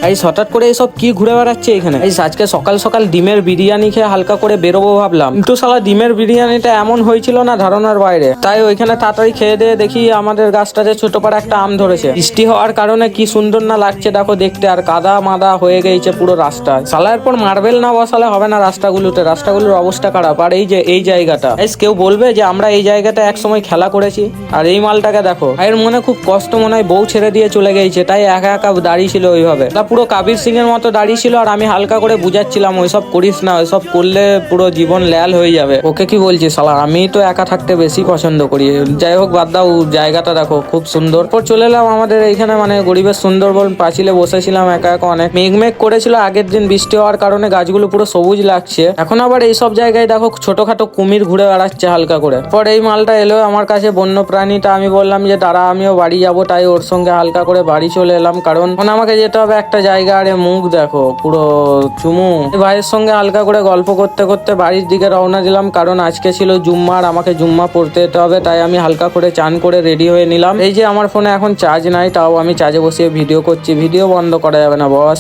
এই হঠাৎ করে এইসব কি ঘুরে বেড়াচ্ছে এখানে? এই আজকে সকাল সকাল ডিমের বিরিয়ানি খেয়ে হালকা করে বেরোবো ভাবলাম, কিন্তু শালা ডিমের বিরিয়ানিটা এমন হয়েছিল না ধারণার বাইরে। তাই ওইখানে তাড়াতাড়ি খেয়ে দিয়ে দেখি আমাদের গাছটাতে ছোট পাড়া একটা আম ধরেছে। বৃষ্টি হওয়ার কারণে কি সুন্দর না লাগছে দেখো দেখতে, আর কাদা মাদা হয়ে গেছে পুরো রাস্তা। শালা এরপর মার্বেল না বসালে হবে না রাস্তাগুলোতে, রাস্তাগুলোর অবস্থা খারাপ। আর এই যে এই জায়গাটা, কেউ বলবে যে আমরা এই জায়গাটা এক সময় খেলা করেছি। আর এই মালটাকে দেখো, এর মনে খুব কষ্ট, মনে হয় বউ ছেড়ে দিয়ে চলে গেছে, তাই একা একা দাঁড়িয়ে ছিল ওইভাবে। পুরো কাবির সিং এর মতো দাঁড়িয়ে ছিল, আর আমি হালকা করে বুঝাচ্ছিলাম ওইসব করিস না, ওইসব করলে পুরো জীবন ল্যাল হয়ে যাবে। ওকে কি বলছি শালা, আমি তো একা থাকতে বেশি পছন্দ করি। যাই হোক বাদ দাও, জায়গাটা দেখো খুব সুন্দর। পর চলে এলাম আমাদের এইখানে, মানে গরিবের সুন্দরবন পাঁচিলে বসেছিলাম একা একা। অনেক মেঘ করেছিল আগের দিন, বৃষ্টি হওয়ার কারণে গাছগুলো পুরো সবুজ লাগছে। এখন আবার এইসব জায়গায় দেখো ছোটখাটো কুমির ঘুরে বেড়াচ্ছে হালকা করে। পর এই মালটা এলো আমার কাছে, বন্য প্রাণীটা। আমি বললাম যে দাঁড়া আমিও বাড়ি যাবো, তাই ওর সঙ্গে হালকা করে বাড়ি চলে এলাম, কারণ আমাকে যেতে হবে একটা জায়গা। আরে মুখ দেখো পুরো চুমু। ভাইয়ের সঙ্গে হালকা করে গল্প করতে করতে বাড়ির দিকে রওনা দিলাম, কারণ আজকে ছিল জুম্মার, আমাকে জুম্মা পড়তে যেতে হবে। তাই আমি হালকা করে চান করে রেডি হয়ে নিলাম। এই যে আমার ফোনে এখন চার্জ নাই, তাও আমি চার্জে বসিয়ে ভিডিও করছি। ভিডিও বন্ধ করা যাবে না বস।